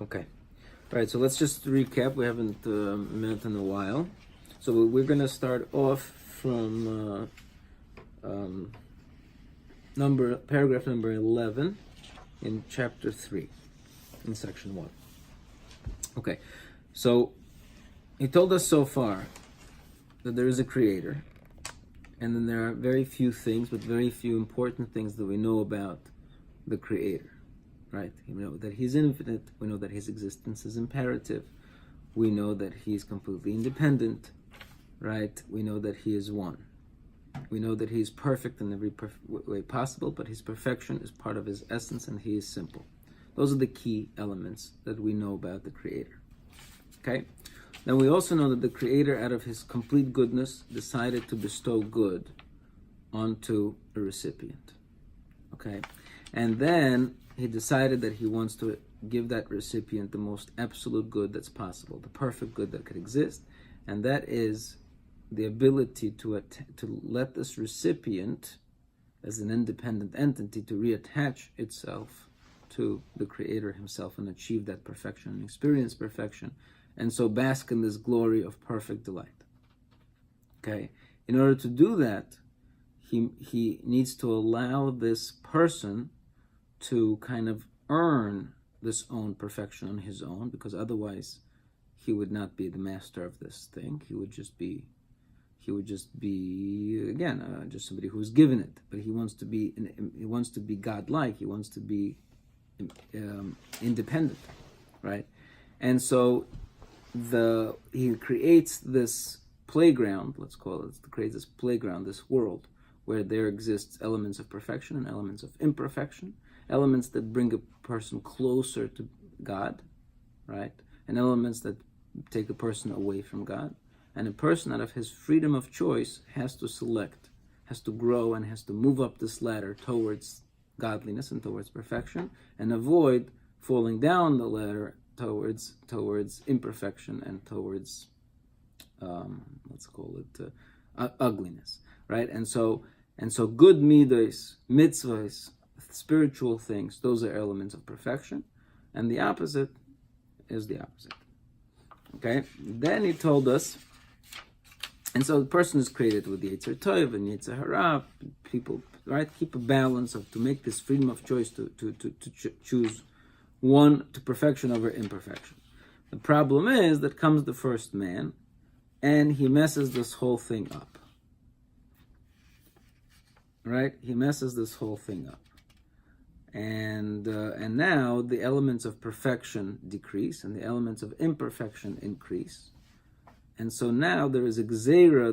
Okay. All right, so let's just recap. We haven't met in a while. So we're going to start off from paragraph number 11 in chapter 3, in section 1. Okay, so he told us so far that there is a creator, and then there are very few things, but very few important things that we know about the creator. Right? We know that he's infinite. We know that his existence is imperative. We know that he's completely independent. Right? We know that he is one. We know that he is perfect in every way possible, but his perfection is part of his essence, and he is simple. Those are the key elements that we know about the Creator. Okay? Now we also know that the Creator, out of his complete goodness, decided to bestow good onto a recipient. Okay? And then he decided that he wants to give that recipient the most absolute good that's possible, the perfect good that could exist, and that is the ability to let this recipient, as an independent entity, to reattach itself to the Creator himself and achieve that perfection and experience perfection, and so bask in this glory of perfect delight. Okay? In order to do that, he needs to allow this person to kind of earn this own perfection on his own, because otherwise he would not be the master of this thing. He would just be again just somebody who's given it. But he wants to be godlike. He wants to be independent, right? And so he creates this playground, let's call it, creates this playground, this world where there exists elements of perfection and elements of imperfection, elements that bring a person closer to God, right? And elements that take a person away from God. And a person, out of his freedom of choice, has to select, has to grow, and has to move up this ladder towards godliness and towards perfection, and avoid falling down the ladder towards imperfection and towards let's call it ugliness, right? And so good midos, mitzvahs, spiritual things, those are elements of perfection, and the opposite is the opposite. Okay? Then he told us, and so the person is created with Yetzer Tov and Yetzer Hara. People, right, keep a balance to make this freedom of choice to choose one to perfection over imperfection. The problem is that comes the first man, and he messes this whole thing up. Right? He messes this whole thing up. And now the elements of perfection decrease and the elements of imperfection increase. And so now there is a gzeira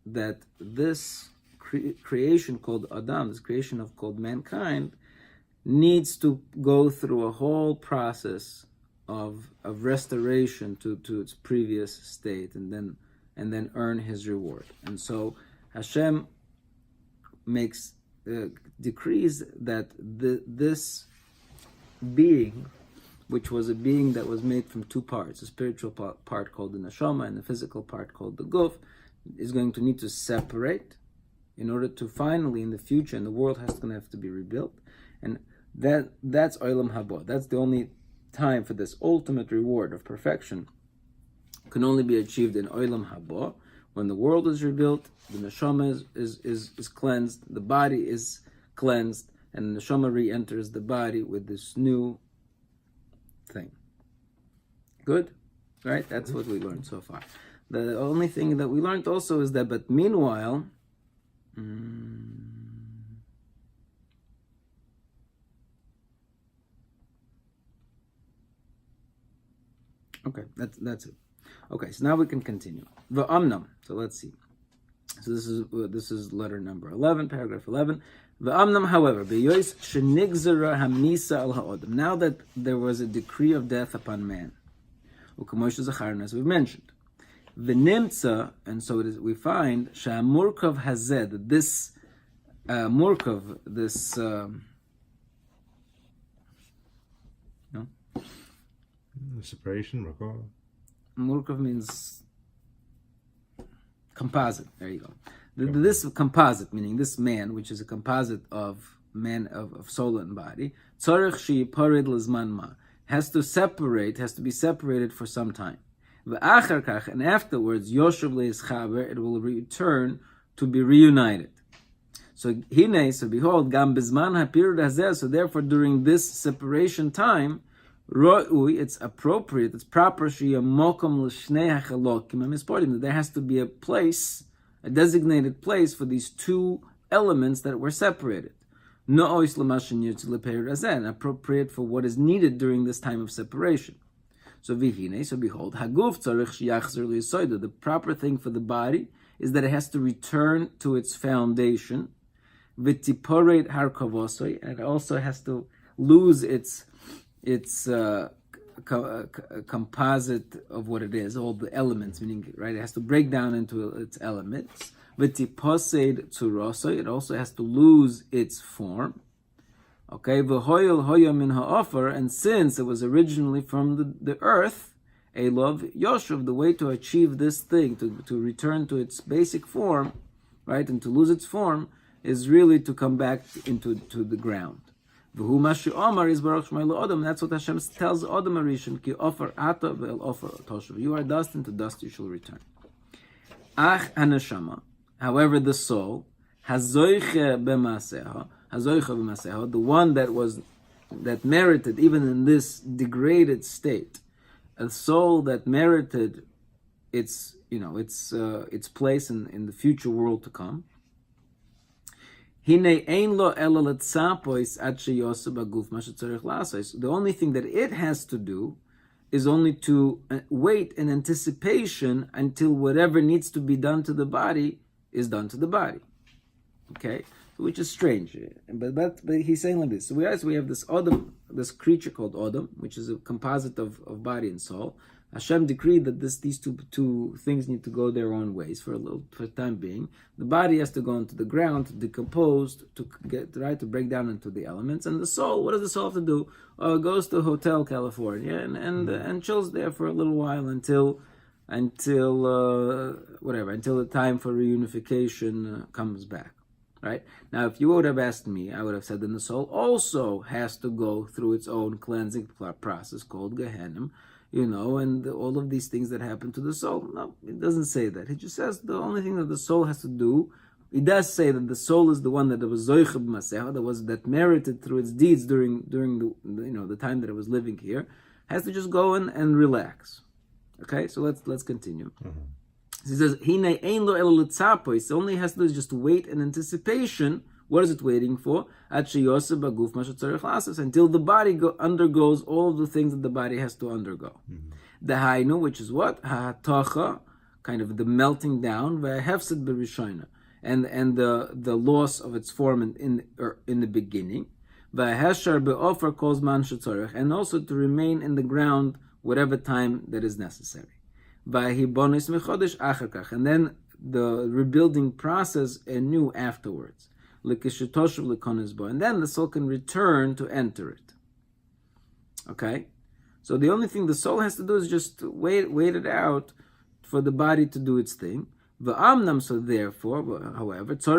that this creation called Adam, this creation called mankind, needs to go through a whole process of restoration to its previous state, and then earn his reward. And so HaShem makes decrees that this being, which was a being that was made from two parts, a spiritual part called the neshama and the physical part called the guf, is going to need to separate in order to finally, in the future, and the world going to have to be rebuilt. And that's olam haba. That's the only time for this ultimate reward of perfection can only be achieved in olam haba, when the world is rebuilt, the neshama is cleansed, the body is cleansed, and the neshama re-enters the body with this new thing. Good? Right? That's what we learned so far. The only thing that we learned also is that, but meanwhile, okay, that's it. Okay, so now we can continue. V'amnam. So let's see. So this is letter number 11, paragraph 11. V'amnam, however, b'yois shenigzera hamisa al ha'odam. Now that there was a decree of death upon man, u'kamosh zacharna, as we've mentioned, v'nimtza, and so it is, we find sha'amurkav hazeh, that this murkav, this separation, recall. Murkav means composite. There you go. This composite, meaning this man, which is a composite of man of soul and body, tzarech sheyipared lezman ma, has to be separated for some time. V'achar kach, and afterwards, Yoshev le'ischaber, it will return to be reunited. So behold, gam bizman hapirud hazeh, so therefore during this separation time, ro'ui, it's appropriate, it's proper, sheyeh mokom l'shnei hachalokim hamisporim, that there has to be a place, a designated place for these two elements that were separated. No'ois l'mashin yirtzu l'pirud hazeh, appropriate for what is needed during this time of separation. So behold, haguf tzarich sheyachzer li'yisoda, the proper thing for the body is that it has to return to its foundation, v'tiporet harkavosoi, and it also has to lose its composite of what it is, all the elements, meaning, right, it has to break down into its elements. V'tiposed tzurosoi, it also has to lose its form. Okay, v'hoyel hoya min ha'ofer, and since it was originally from the earth, Elov Yoshev, the way to achieve this thing, to return to its basic form, right, and to lose its form, is really to come back to the ground. V'hu mashu omar is baruch shmai le'odom, that's what Hashem tells Odom Arishon, ki ofer ata ve'el ofer toshav, you are dust, and to dust you shall return. Ach haneshama, however the soul, hazoiche b'maseha, the one that merited, even in this degraded state, a soul that merited its place in the future world to come. The only thing that it has to do is only to wait in anticipation until whatever needs to be done to the body is done to the body. Okay, which is strange, but he's saying like this. So we have this Odom, this creature called Odom, which is a composite of body and soul. Hashem decreed that these two things need to go their own ways for the time being. The body has to go into the ground, to decompose, to break down into the elements. And the soul, what does the soul have to do? It goes to Hotel California and chills there for a little while until the time for reunification comes back. Right? Now, if you would have asked me, I would have said that the soul also has to go through its own cleansing process called Gehenna, and all of these things that happen to the soul. No, it doesn't say that. It just says the only thing that the soul has to do. It does say that the soul is the one that was zoiche b'maseha, that merited through its deeds during the time that it was living here, has to just go in and relax. Okay, so let's continue. Mm-hmm. He says, it only has to do is just wait in anticipation. What is it waiting for? Until the body undergoes all of the things that the body has to undergo. The hainu, which is what? Ha'atacha, kind of the melting down, v'hefsed b'rishoina, and the loss of its form in the beginning. V'heshar be'ofer kol zman shetzorech, and also to remain in the ground whatever time that is necessary. And then the rebuilding process anew afterwards. And then the soul can return to enter it. Okay? So the only thing the soul has to do is just wait it out for the body to do its thing. So therefore, however, so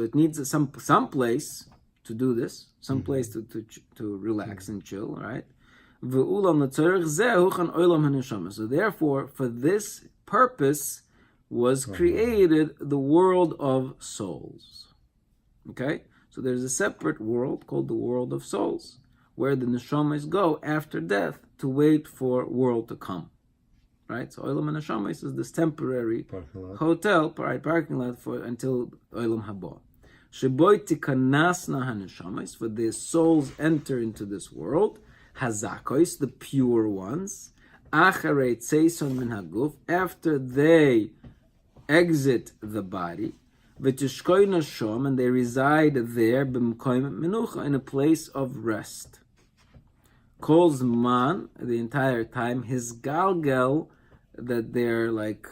it needs some place to do this, some place to relax and chill, right? So therefore, for this purpose was created the world of souls. Okay? So there's a separate world called the world of souls, where the neshamas go after death to wait for world to come. Right? So Olam HaNeshamas is this temporary hotel, parking lot until Olam Haba. Sheboy tikanasna haneshamas, for their souls enter into this world. Hazakos, the pure ones, acharei tzeison min haguf, after they exit the body, v'tishkoi nashom, and they reside there, b'mkoim menucha, in a place of rest. Kol zman, the entire time, his galgel, that they're like,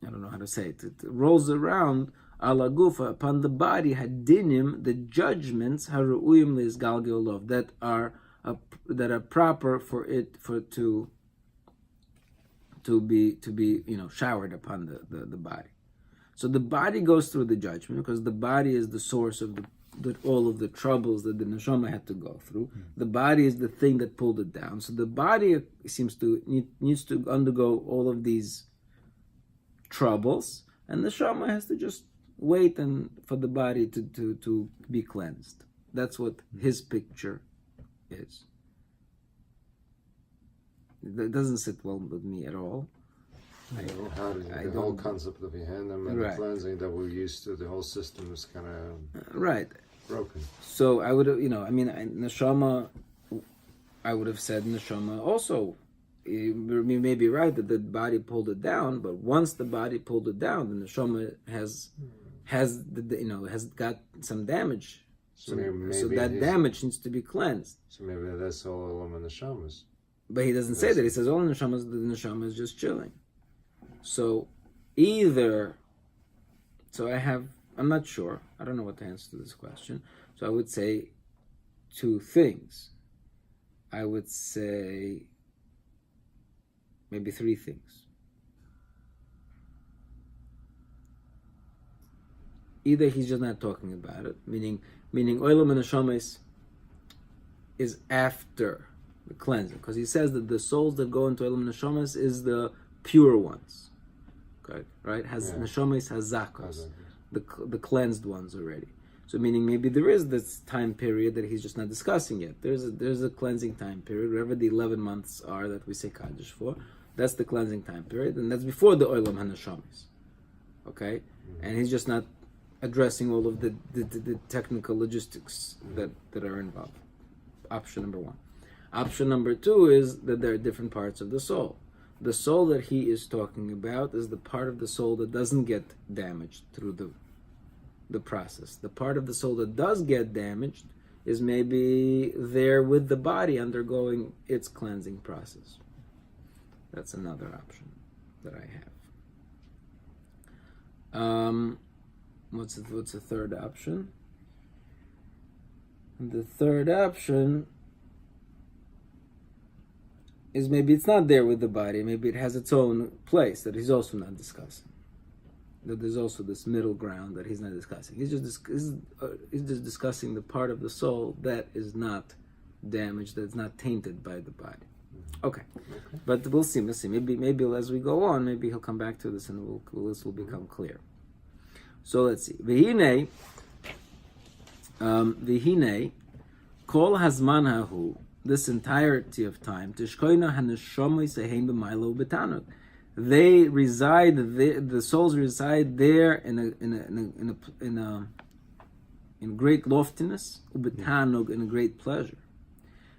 I don't know how to say it, it rolls around, ala gufa, upon the body, hadinim, the judgments, haru'uyim leis galgelov, that are proper for to be showered upon the body. So the body goes through the judgment because the body is the source of all of the troubles that the neshama had to go through. The body is the thing that pulled it down. So the body needs to undergo all of these troubles, and the neshama has to just wait and for the body to be cleansed. That's what his picture is. That doesn't sit well with me at all. The whole concept of Yehenim and the cleansing that we're used to, the whole system is kind of broken. So I would have, neshama, I would have said neshama also. You may be right that the body pulled it down, but once the body pulled it down, the neshama has got some damage. So that damage needs to be cleansed. So maybe that's all Olam and Neshamas. But he doesn't say that. He says all neshamas, the neshama is just chilling. So I'm not sure. I don't know what to answer to this question. So I would say two things. I would say maybe three things. Either he's just not talking about it, meaning oilam and neshamas is after the cleansing, because he says that the souls that go into oilam and neshamas is the pure ones. Okay, right? Neshamas has zakos, the cleansed ones already. So meaning maybe there is this time period that he's just not discussing yet. There's a cleansing time period, wherever the 11 months are that we say Kaddish for. That's the cleansing time period, and that's before the oilam hanashamis. Okay, and he's just not addressing all of the technical logistics that are involved. Option number one. Option number two is that there are different parts of the soul. The soul that he is talking about is the part of the soul that doesn't get damaged through the process. The part of the soul that does get damaged is maybe there with the body undergoing its cleansing process. That's another option that I have. What's the third option? The third option is maybe it's not there with the body. Maybe it has its own place that he's also not discussing. That there's also this middle ground that he's not discussing. He's just discussing the part of the soul that is not damaged, that's not tainted by the body. Okay. But we'll see. Maybe as we go on, maybe he'll come back to this and this will become clear. So let's see. V'hinei, kol hazman hahu, this entirety of time, tishkoina haneshomos sehem b'maylo b'tanug. They reside there, the souls reside there in great loftiness, u'b'tanug, in a great pleasure.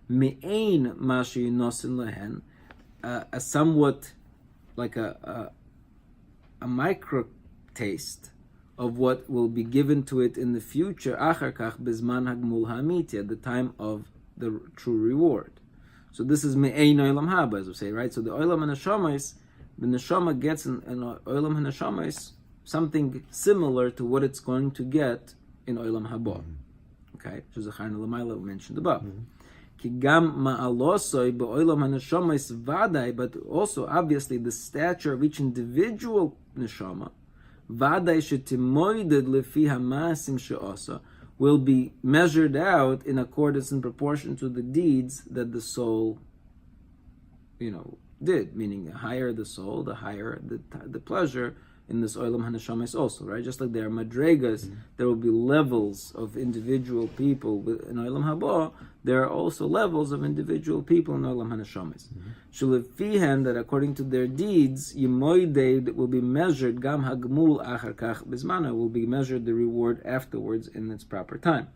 Me'ein mashi nosin lehen, a somewhat like a micro taste of what will be given to it in the future, achar kach bezman hagmul ha'amiti, at the time of the true reward. So this is me'ein olam haba, as we say, right? So the olam hanashamas, the neshama gets in olam hanashamas something similar to what it's going to get in olam haba. Okay, which is a charna l'mayla we mentioned above. Ki gam ma'alosoi be'olam hanashamas vadai, but also obviously the stature of each individual neshama vadai shetimoided lefi hamasim she'osa, will be measured out in accordance and proportion to the deeds that the soul, did. Meaning, the higher the soul, the higher the pleasure in this olam hanashamas also, right? Just like there are madregas, there will be levels of individual people in olam haba. There are also levels of individual people in olam hanashamas. Shelefihen, that according to their deeds, yimoidei will be measured. Gam hagmul achar kach bizmana, will be measured the reward afterwards in its proper time.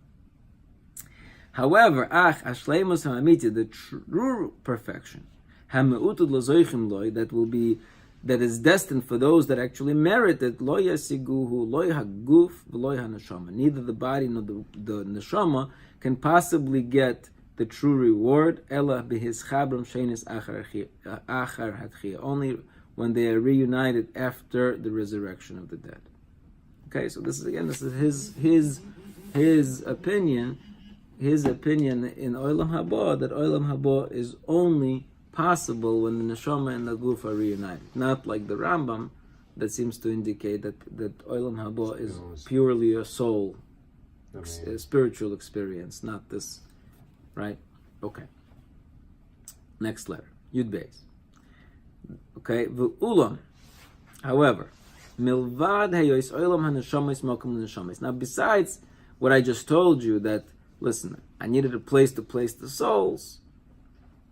However, ashleimus hamamiti, the true perfection, hameutud lazoichim loy, that is destined for those that actually merit it. Lo yasiguhu loy haguf v'loy haneshama. Neither the body nor the neshama can possibly get the true reward. Ella b'his chabram shenis achar hatchia. Only when they are reunited after the resurrection of the dead. Okay, so this is his opinion. His opinion in olam haba, that olam haba is only possible when the neshama and the guf are reunited. Not like the Rambam, that seems to indicate that olam haba is purely a soul spiritual experience, not this, right? Okay. Next letter, Yud Beis. Okay, V'ulam. However, milvad hayois olam hanashamis mokum l'neshamis. Now, besides what I just told you, that listen, I needed a place to place the souls.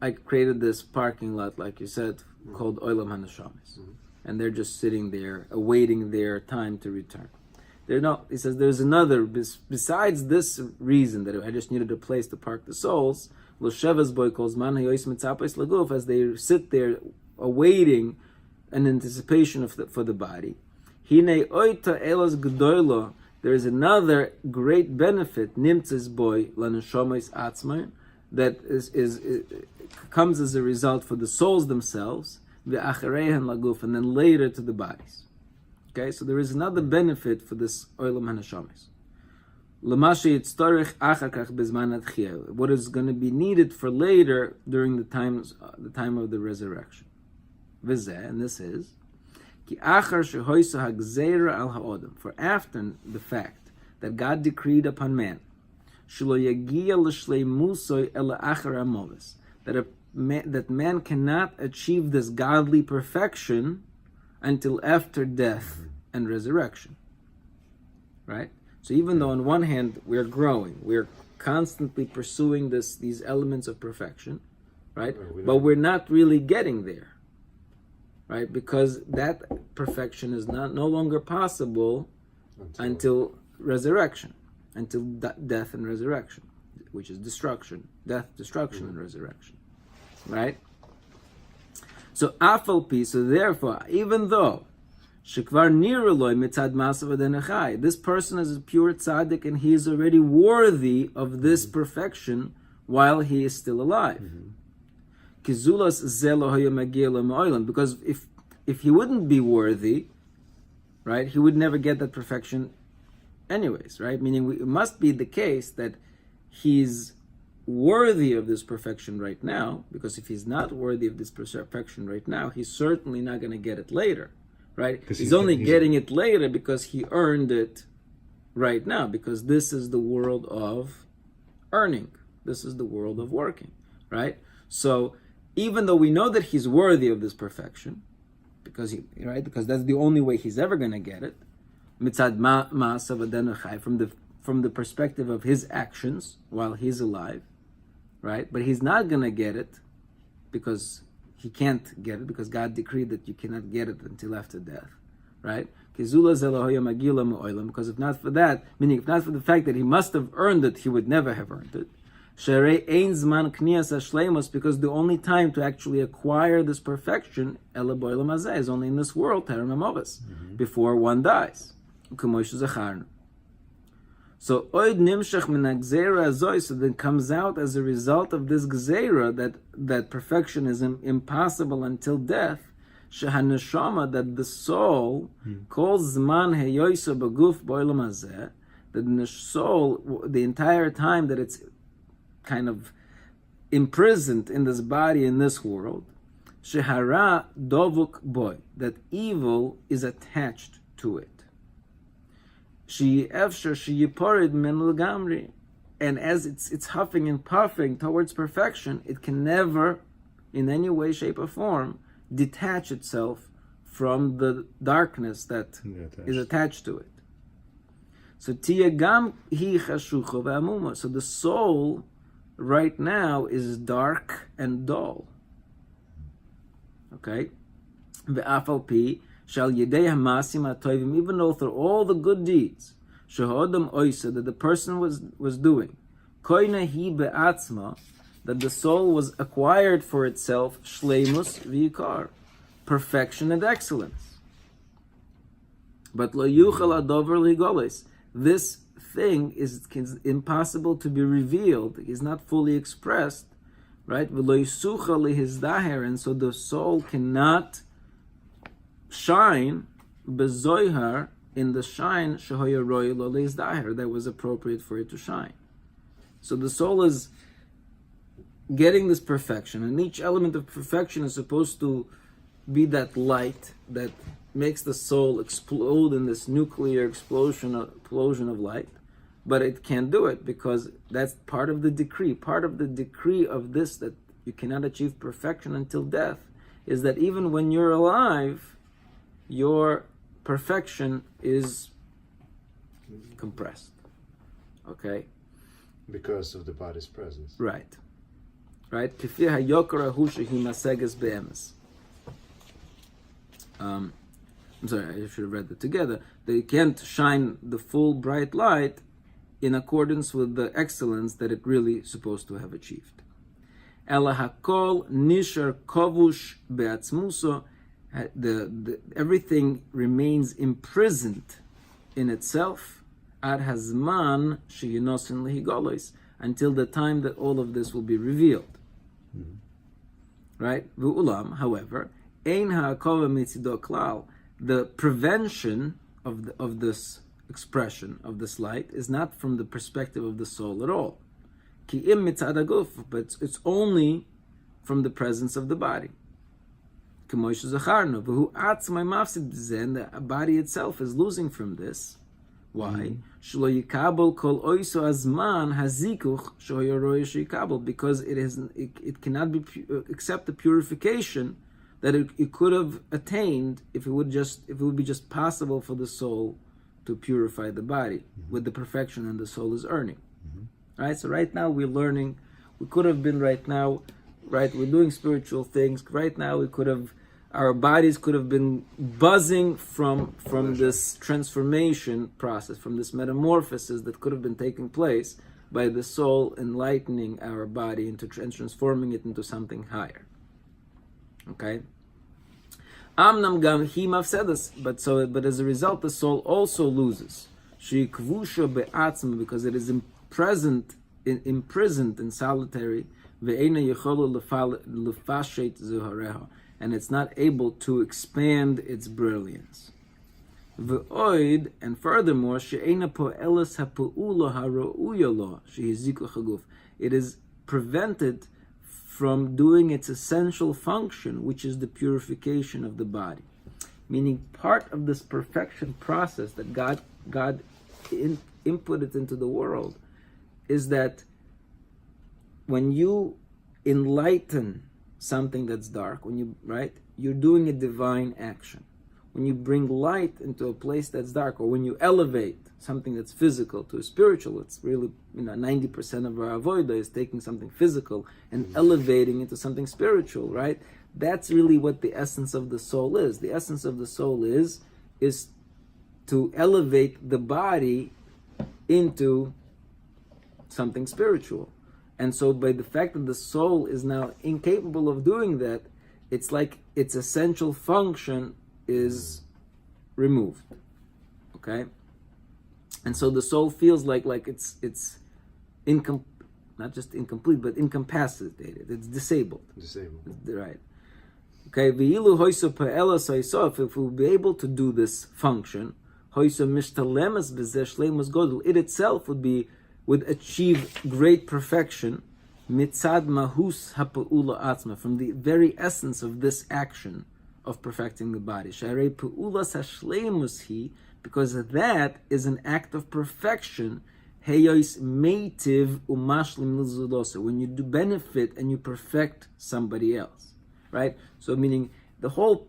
I created this parking lot, like you said, called Olam HaNeshamis. And they're just sitting there, awaiting their time to return. He says there's another, besides this reason that I just needed a place to park the souls, L'shevas boy calls man hayois mitzapes laguf, as they sit there awaiting an anticipation for the body. Hine oita elas gdoilo, there is another great benefit, nimtzes boy laneshamis atzmain, that comes as a result for the souls themselves, v'achareihen laguf, and then later to the bodies. Okay, so there is another benefit for this olam hanashamis. L'mashi yitztorich achar kach bezman atchiyah, what is going to be needed for later during the time of the resurrection. V'zeh, and this is ki achar shehoisa hagzeira al ha'odam, for after the fact that God decreed upon man that man cannot achieve this godly perfection until after death and resurrection. Right? So even though on one hand we're growing, we're constantly pursuing these elements of perfection, right? But we're not really getting there. Right? Because that perfection is no longer possible until resurrection. Until death and resurrection, which is destruction, death, destruction, and resurrection, right? So afalpi, so therefore, even though shekvar niruloi mitzad masav adenachai, this person is a pure tzaddik and he is already worthy of this perfection while he is still alive. Kizulas zelo hayamagiel ma'olam, because if he wouldn't be worthy, right, he would never get that perfection anyways, right? Meaning it must be the case that he's worthy of this perfection right now, because if he's not worthy of this perfection right now, he's certainly not going to get it later, right? He's only getting it later because he earned it right now, because this is the world of earning. This is the world of working, right? So even though we know that he's worthy of this perfection, because that's the only way he's ever going to get it, mitzad ma'asav adenachai, from the perspective of his actions while he's alive, right? But he's not going to get it because he can't get it, because God decreed that you cannot get it until after death, right? Because if not for that, meaning if not for the fact that he must have earned it, he would never have earned it. Because the only time to actually acquire this perfection is only in this world, before one dies. So oid nimshach min hagzeira azoi, so then comes out as a result of this gzeira that perfection is impossible until death. Shehaneshama, that the soul calls zman heyoisa beguf boilam hazeh, that the soul, the entire time that it's kind of imprisoned in this body in this world, shehara dovuk boy, that evil is attached to it. And as it's huffing and puffing towards perfection, it can never, in any way, shape, or form, detach itself from the darkness that is attached to it. So tiyagam hi chashucha ve'amuma. So the soul right now is dark and dull. Okay? Ve'afal pi shall yedei hamasim hatoivim, even though through all the good deeds shehodam oisa that the person was doing, koina hi be'atzma, that the soul was acquired for itself shleimus v'yikar, perfection and excellence. But lo yuchal adover ligolis, this thing is impossible to be revealed, is not fully expressed, right? V'lo yisucha lihizdaher, and so the soul cannot shine bezoihar, in the shine shehoya roy lo lihizdaher, that was appropriate for it to shine. So the soul is getting this perfection, and each element of perfection is supposed to be that light that makes the soul explode in this nuclear explosion of light. but it can't do it because that's part of the decree. Part of the decree of this, that you cannot achieve perfection until death, is that even when you're alive, your perfection is compressed. Okay? Because of the body's presence. Right. Right? I'm sorry, I should have read that together. They can't shine the full bright light in accordance with the excellence that it really supposed to have achieved. Ela hakol nishar kovush beatzmuso. Everything remains imprisoned in itself ad hazman sheyinosin lehigolos, until the time that all of this will be revealed. Right? V'ulam, however, ein ha'akova mitzido klal. The prevention of this expression, of this light, is not from the perspective of the soul at all. Ki im mitzad haguf, but it's only from the presence of the body. K'moish zacharnu, v'hu atzmai mafsid b'zen, the body itself is losing from this. Why? Shlo yikabel kol oiso azman hazikuch shoyoroi shikabel, because it cannot accept the purification that it could have attained if it would be just possible for the soul to purify the body with the perfection and the soul is earning. Right? So right now we're learning. We could have been right now, right? We're doing spiritual things. Right now our bodies could have been buzzing from this transformation process, from this metamorphosis that could have been taking place by the soul enlightening our body and transforming it into something higher. Okay. Amnam gam hi mafsedas, but as a result, the soul also loses. She kvusha be'atzma, because it is imprisoned in solitary. Ve'ena yecholu lefashet zuhareha, and it's not able to expand its brilliance. Ve'oid, and furthermore, she'ena po'elas ha'pu'ula ha'ro'uya lo she'hiziku chaguf. It is prevented from doing its essential function, which is the purification of the body. Meaning, part of this perfection process that God inputted into the world is that when you enlighten something that's dark, you're doing a divine action. When you bring light into a place that's dark, or when you elevate something that's physical to a spiritual, it's really 90% of our avodah is taking something physical and elevating into something spiritual, right? That's really what the essence of the soul is. The essence of the soul is to elevate the body into something spiritual. And so by the fact that the soul is now incapable of doing that, it's like its essential function is removed. Okay? And so the soul feels like it's not just incomplete, but incapacitated. It's disabled. Right. Okay. If we will be able to do this function, it itself would achieve great perfection, mitzad mahus ha'pu'ula atzma, from the very essence of this action of perfecting the body. Sharei pu'ulas hashleimus hi, because that is an act of perfection. Heyois meitiv umashlim l'zudosa, when you do benefit and you perfect somebody else, right? So meaning the whole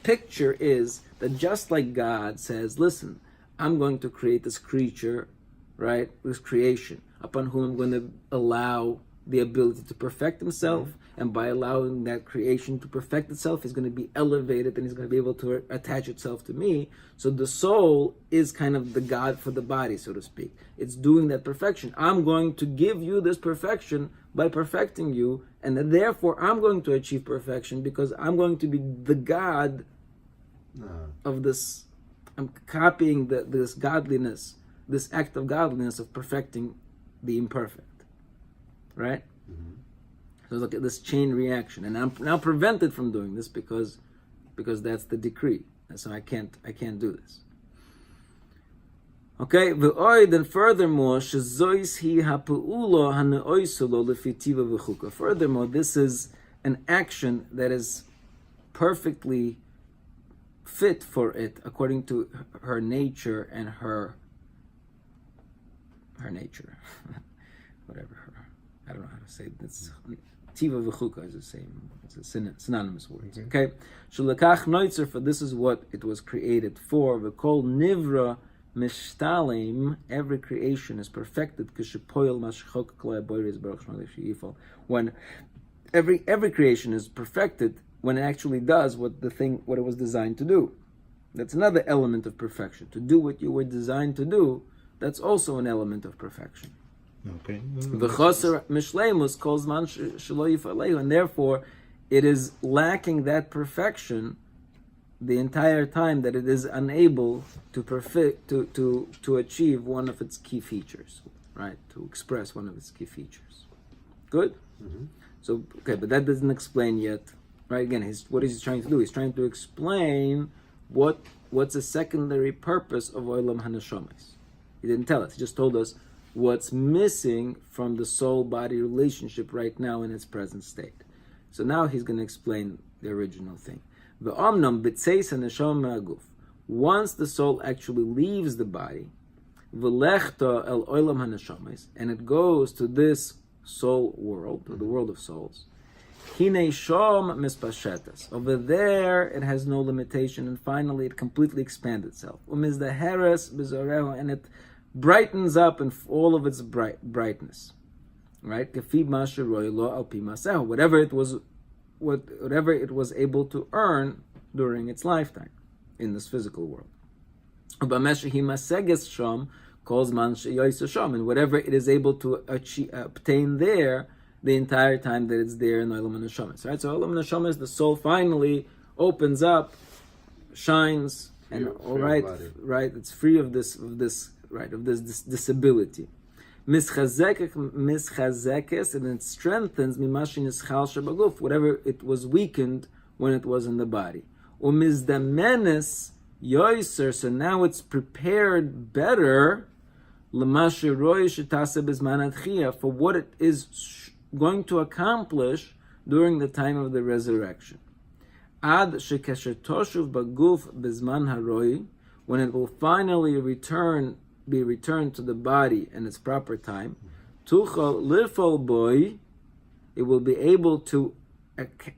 picture is that just like God says, listen, I'm going to create this creature, right, this creation, upon whom I'm going to allow the ability to perfect himself, and by allowing that creation to perfect itself, he's going to be elevated and he's going to be able to attach itself to me. So the soul is kind of the God for the body, so to speak. It's doing that perfection. I'm going to give you this perfection by perfecting you, and therefore I'm going to achieve perfection because I'm going to be the God of this. I'm copying this godliness, this act of godliness of perfecting the imperfect, right? So look at this chain reaction, and I'm now prevented from doing this because that's the decree, and so I can't do this. Okay, then furthermore, furthermore, this is an action that is perfectly fit for it according to her nature and her her nature, whatever her, I don't know how to say this. Tiva v'chuka is the same. It's a synonymous words. Okay, shalakach noitzer, for this is what it was created for. V'kol nivra mishtalim, every creation is perfected. Kishepoil mashchok klei boiris baruch shmalei sheifal. When every creation is perfected when it actually does what it was designed to do. That's another element of perfection. To do what you were designed to do, that's also an element of perfection. Okay. V'choser mishleimus kol zman shelo yifalehu, and therefore it is lacking that perfection the entire time that it is unable to achieve one of its key features, right? To express one of its key features. Good? Mm-hmm. So, okay, but that doesn't explain yet, right? Again, what is he trying to do? He's trying to explain what's a secondary purpose of Olam HaNeshamas. He didn't tell us. He just told us what's missing from the soul-body relationship right now in its present state. So now he's going to explain the original thing. Once the soul actually leaves the body, and it goes to this soul world, to the world of souls, over there it has no limitation, and finally it completely expands itself. And it brightens up in all of its brightness, right? Whatever it was able to earn during its lifetime in this physical world. And whatever it is able to obtain there the entire time that it's there in Olam HaNeshamas, right? So Olam HaNeshamas, the soul finally opens up, shines, and all right, it's free of this disability. Mischazekes, and it strengthens whatever it was weakened when it was in the body. Umizdemenes yoiser, so now it's prepared better for what it is going to accomplish during the time of the resurrection. Ad shekeshetoshuv baguf bezman haroi, when it will finally be returned to the body in its proper time, tuchal lifol boy, it will be able to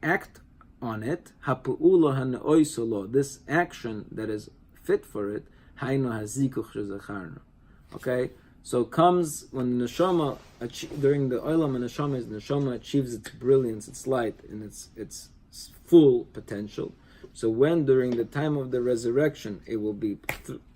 act on it, hapu'ulo haneoisolo, this action that is fit for it, hainu hazikuch shezacharnu. Okay, so comes when the neshama during the olam and neshama, the neshama achieves its brilliance, its light, and its full potential. So when during the time of the resurrection it will be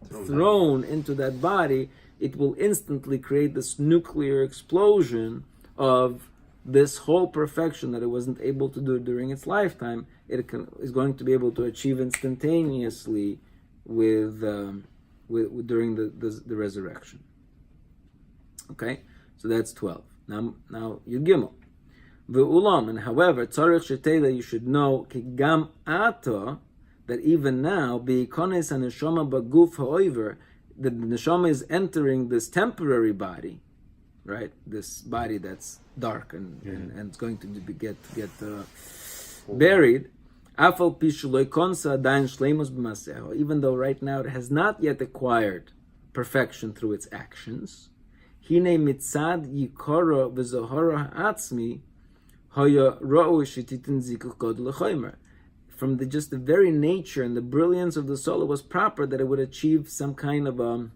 thrown into that body, it will instantly create this nuclear explosion of this whole perfection that it wasn't able to do during its lifetime. It is going to be able to achieve instantaneously with during the resurrection. Okay, so that's 12. Now Yud Gimel. Ve'ulam, and however, tzarich shetela, you should know, ki gam ata, that even now, be'ikones haneshama baguf ha'oiver, that the neshama is entering this temporary body, right? This body that's dark and it's going to get buried. Afal pishloi konsa adayin shleimus b'maseho, even though right now it has not yet acquired perfection through its actions. Hine mitzad yikoro v'zohora ha'atzmi, from just the very nature and the brilliance of the soul, it was proper that it would achieve some kind of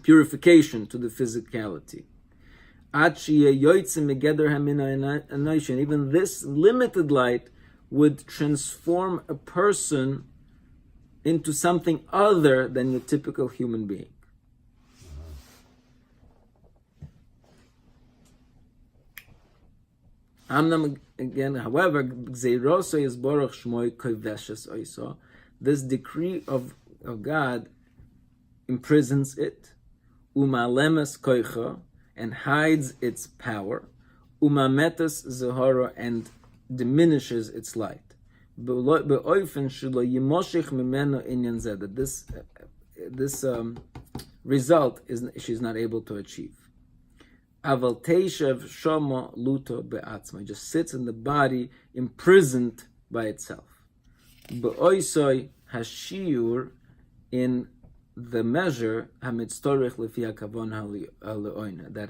purification to the physicality. Even this limited light would transform a person into something other than your typical human being. Again, however, this decree of God imprisons it, and hides its power, and diminishes its light. That this result she's not able to achieve. Aval teishav shoma luto be'atzma, just sits in the body, imprisoned by itself. Be'oisoi hashiur, in the measure that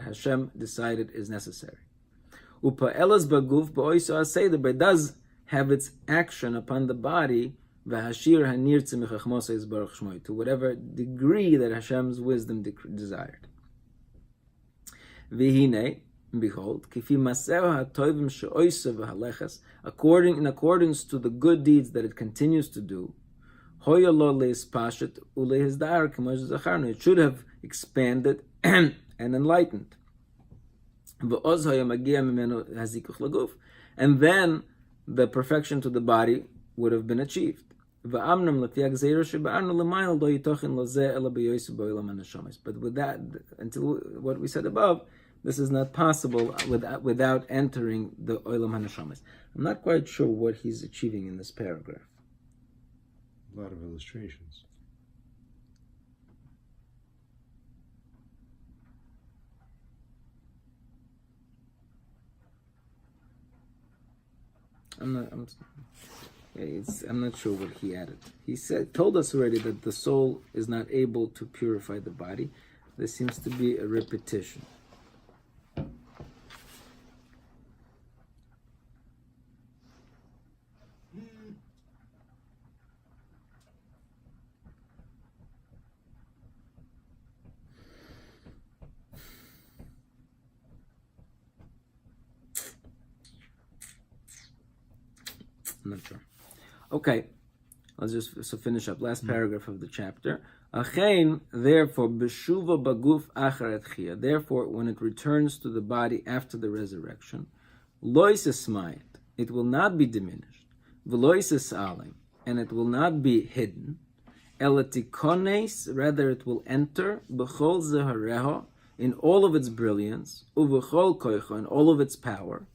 Hashem decided is necessary. But it does have its action upon the body to whatever degree that Hashem's wisdom desired. Behold, in accordance to the good deeds that it continues to do, it should have expanded and enlightened. And then the perfection to the body would have been achieved. But with that, until what we said above, this is not possible without entering the Olam HaNeshamas. I'm not quite sure what he's achieving in this paragraph. A lot of illustrations. I'm not sure what he added. He told us already that the soul is not able to purify the body. There seems to be a repetition. I'm not sure. Okay, let's just finish up. Last paragraph of the chapter. Therefore, beshuva baguf achar etchia. Therefore, when it returns to the body after the resurrection, lois esmayit, it will not be diminished. V'lois esalim, and it will not be hidden. Elatikones, rather it will enter b'chol zehareho, in all of its brilliance, uv'chol koicho, in all of its power.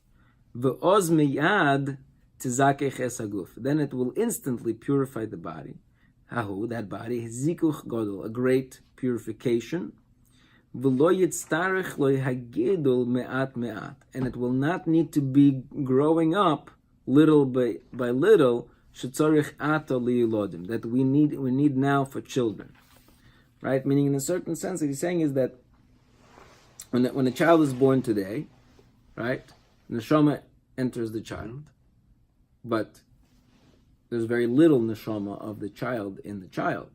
V'oz miyad. Then it will instantly purify the body. Hahu, that body, zikuch godol, a great purification. V'lo yitztarech lo hagidol me'at me'at, and it will not need to be growing up little by little. Shetzorich ato liyilodim, that we need now for children, right? Meaning, in a certain sense, what he's saying is that when a child is born today, right, neshama enters the child. But there's very little neshama of the child in the child.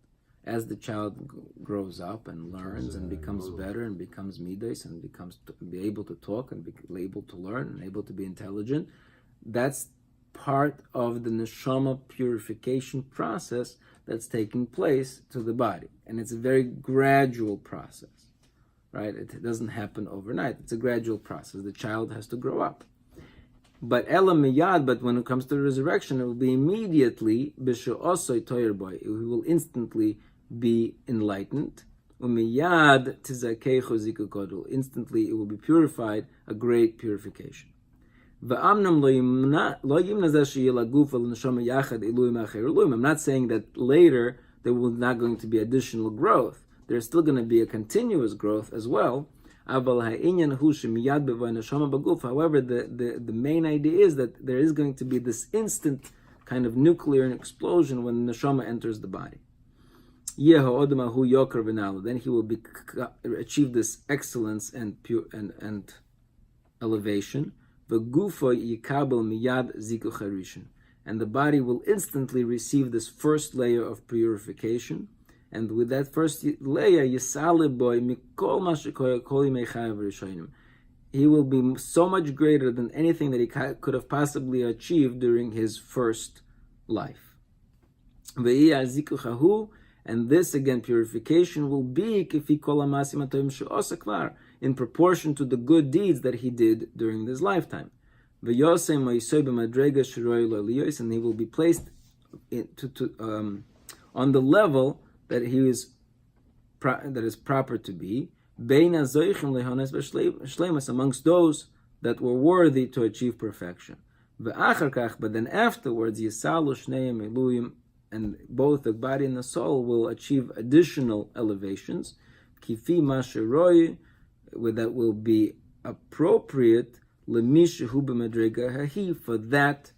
As the child grows up and learns and becomes better and becomes midas and becomes be able to talk and be able to learn and able to be intelligent, that's part of the neshama purification process that's taking place to the body. And it's a very gradual process, right? It doesn't happen overnight. It's a gradual process. The child has to grow up. But elam miyad, but when it comes to the resurrection, it will be immediately b'she'osoi toyer boy. He will instantly be enlightened. Umiyad tizakecho zikukodul. Instantly, it will be purified, a great purification. V'amnam lo yimna zeh sheyilaguf al neshama yachad iluim acher iluim. I'm not saying that later there will not going to be additional growth. There's still going to be a continuous growth as well. However, the main idea is that there is going to be this instant kind of nuclear explosion when the neshama enters the body. Then he will achieve this excellence and elevation. And the body will instantly receive this first layer of purification. And with that first layer, he will be so much greater than anything that he could have possibly achieved during his first life. And this, again, purification will be in proportion to the good deeds that he did during his lifetime. And he will be placed on the level that that is proper to be, amongst those that were worthy to achieve perfection. But then afterwards, and both the body and the soul will achieve additional elevations, that will be appropriate for that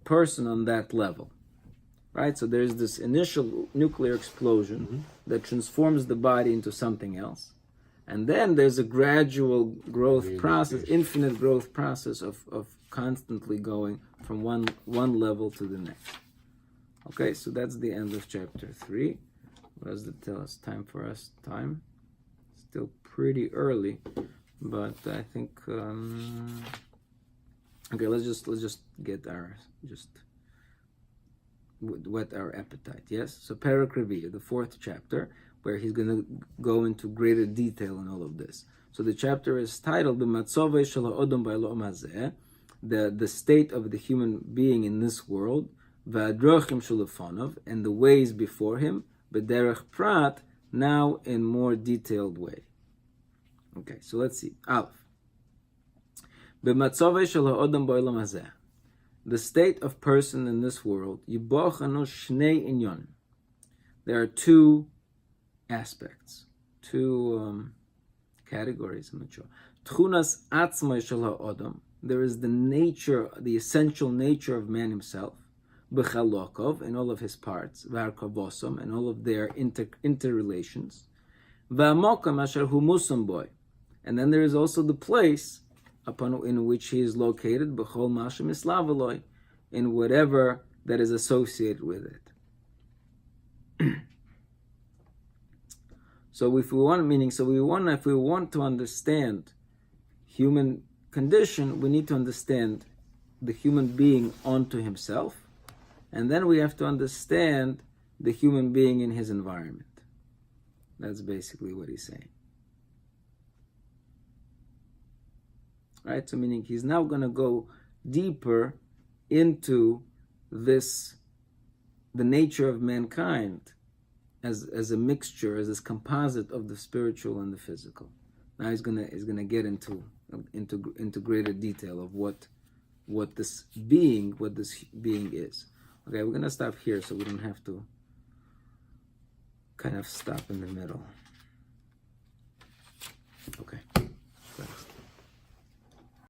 person on that level. right? So there's this initial nuclear explosion that transforms the body into something else. And then there's a gradual growth process, infinite growth process of constantly going from one level to the next. Okay, so that's the end of chapter 3. What does it tell us? Time for us? Time? Still pretty early, but I think okay. Let's just get our whet our appetite. Yes. So Perek Revi'ah, the 4th chapter, where he's going to go into greater detail on all of this. So the chapter is titled "B'matzovei shel ha'odam ba'olam hazeh," the state of the human being in this world, v'adrochim shelefonov, and the ways before him, b'derech prat, now in more detailed way. Okay, so let's see. Aleph. B'matzovei shel ha'odam ba'olam hazeh, the state of person in this world, yibochanu shnei inyon. There are 2 aspects, 2 categories. I'm not sure. Tchunas atzmai shel ha'odam. There is the nature, the essential nature of man himself, b'chalokov, in all of his parts, v'arkavosom, and all of their interrelations, v'amokam asher hu musam boy, and then there is also the place in which he is located, b'chol mashem islav, in whatever that is associated with it. So if we want to understand human condition, we need to understand the human being onto himself, and then we have to understand the human being in his environment. That's basically what he's saying. Right? So meaning he's now going to go deeper into this, the nature of mankind as a mixture, as this composite of the spiritual and the physical. Now he's gonna get into greater detail of what this being is. Okay, we're gonna stop here so we don't have to kind of stop in the middle.